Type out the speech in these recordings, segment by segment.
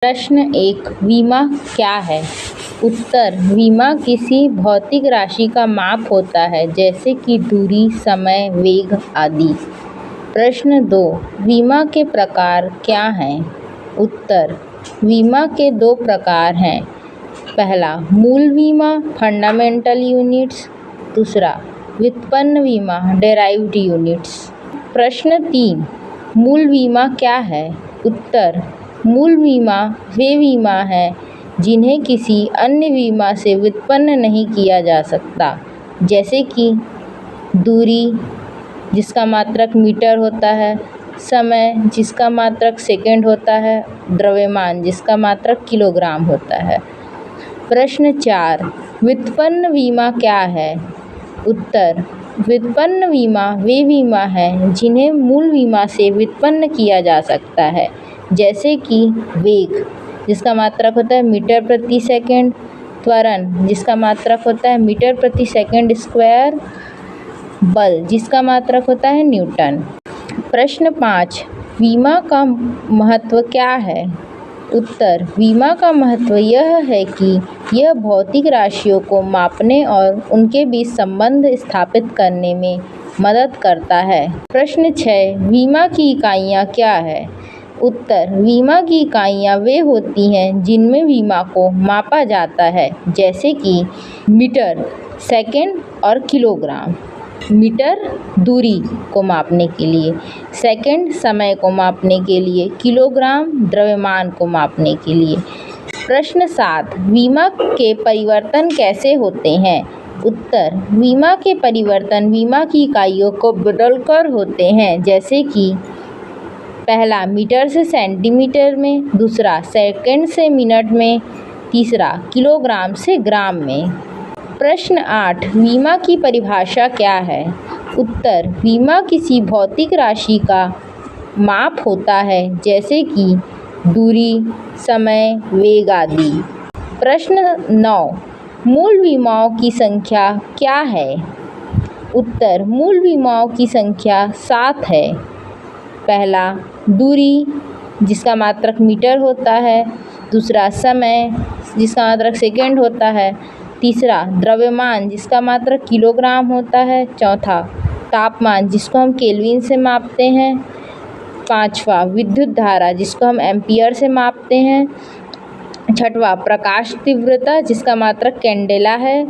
प्रश्न 1, बीमा क्या है? उत्तर, बीमा किसी भौतिक राशि का माप होता है, जैसे कि दूरी, समय, वेग आदि। प्रश्न 2, बीमा के प्रकार क्या हैं? उत्तर, बीमा के 2 प्रकार हैं। पहला, मूल बीमा फंडामेंटल यूनिट्स। दूसरा, व्युत्पन्न बीमा डेराइव्ड यूनिट्स। प्रश्न 3, मूल बीमा क्या है? उत्तर, मूल बीमा वे बीमा हैं जिन्हें किसी अन्य बीमा से व्युत्पन्न नहीं किया जा सकता, जैसे कि दूरी जिसका मात्रक मीटर होता है, समय जिसका मात्रक सेकंड होता है, द्रव्यमान जिसका मात्रक किलोग्राम होता है। प्रश्न 4, व्युत्पन्न बीमा क्या है? उत्तर, व्युत्पन्न बीमा वे बीमा हैं जिन्हें मूल बीमा से व्युत्पन्न किया जा सकता है, जैसे कि वेग जिसका मात्रक होता है मीटर प्रति सेकंड, त्वरण जिसका मात्रक होता है मीटर प्रति सेकंड स्क्वायर, बल जिसका मात्रक होता है न्यूटन। प्रश्न 5, बीमा का महत्व क्या है? उत्तर, बीमा का महत्व यह है कि यह भौतिक राशियों को मापने और उनके बीच संबंध स्थापित करने में मदद करता है। प्रश्न 6, बीमा की इकाइयाँ क्या है? उत्तर, बीमा की इकाइयाँ वे होती हैं जिनमें बीमा को मापा जाता है, जैसे कि मीटर, सेकंड और किलोग्राम। मीटर दूरी को मापने के लिए, सेकंड समय को मापने के लिए, किलोग्राम द्रव्यमान को मापने के लिए। प्रश्न 7, बीमा के परिवर्तन कैसे होते हैं? उत्तर, बीमा के परिवर्तन बीमा की इकाइयों को बदलकर होते हैं, जैसे कि पहला, मीटर से सेंटीमीटर में, दूसरा, सेकंड से मिनट में, तीसरा, किलोग्राम से ग्राम में। प्रश्न 8, बीमा की परिभाषा क्या है? उत्तर, बीमा किसी भौतिक राशि का माप होता है, जैसे कि दूरी, समय, वेग आदि। प्रश्न 9, मूल बीमाओं की संख्या क्या है? उत्तर, मूल बीमाओं की संख्या 7 है। पहला, दूरी जिसका मात्रक मीटर होता है, दूसरा, समय जिसका मात्रक सेकंड होता है, तीसरा, द्रव्यमान जिसका मात्रक किलोग्राम होता है, चौथा, तापमान जिसको हम केल्विन से मापते हैं, पांचवा, विद्युत धारा जिसको हम एम्पियर से मापते हैं, छठवां, प्रकाश तीव्रता जिसका मात्रक कैंडेला है,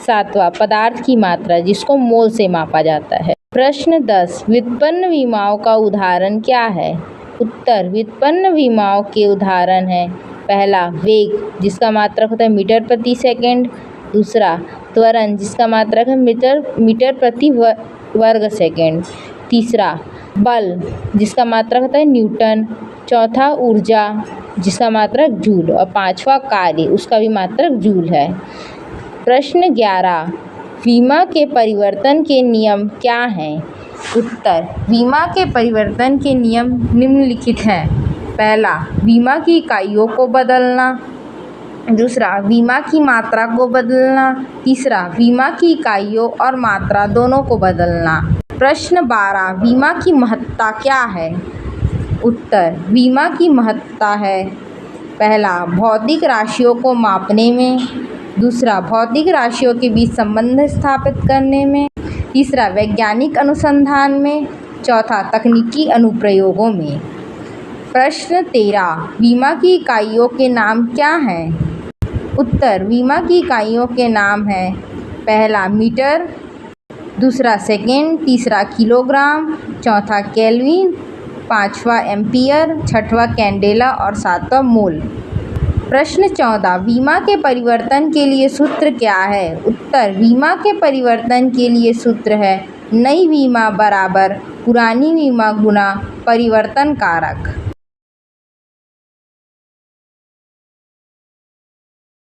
सातवां, पदार्थ की मात्रा जिसको मोल से मापा जाता है। प्रश्न 10, व्युत्पन्न बीमाओं का उदाहरण क्या है? उत्तर, व्युत्पन्न बीमाओं के उदाहरण हैं, पहला, वेग जिसका मात्रक होता है मीटर प्रति सेकंड, दूसरा, त्वरण जिसका मात्रक है मीटर प्रति वर्ग सेकंड, तीसरा, बल जिसका मात्रक होता है न्यूटन, चौथा, ऊर्जा जिसका मात्रक जूल और पांचवा, कार्य उसका भी मात्रक जूल है। प्रश्न 11, बीमा के परिवर्तन के नियम क्या हैं? उत्तर, बीमा के परिवर्तन के नियम निम्नलिखित हैं। पहला, बीमा की इकाइयों को बदलना, दूसरा, बीमा की मात्रा को बदलना, तीसरा, बीमा की इकाइयों और मात्रा दोनों को बदलना। प्रश्न 12, बीमा की महत्ता क्या है? उत्तर, बीमा की महत्ता है, पहला, भौतिक राशियों को मापने में, दूसरा, भौतिक राशियों के बीच संबंध स्थापित करने में, तीसरा, वैज्ञानिक अनुसंधान में, चौथा, तकनीकी अनुप्रयोगों में। प्रश्न 13, बीमा की इकाइयों के नाम क्या हैं? उत्तर, बीमा की इकाइयों के नाम हैं, पहला, मीटर, दूसरा, सेकंड, तीसरा, किलोग्राम, चौथा, केल्विन, पांचवा, एम्पियर, छठवां, कैंडेला और सातवां, मोल। प्रश्न 14, बीमा के परिवर्तन के लिए सूत्र क्या है? उत्तर, बीमा के परिवर्तन के लिए सूत्र है नई बीमा बराबर पुरानी बीमा गुना परिवर्तन कारक।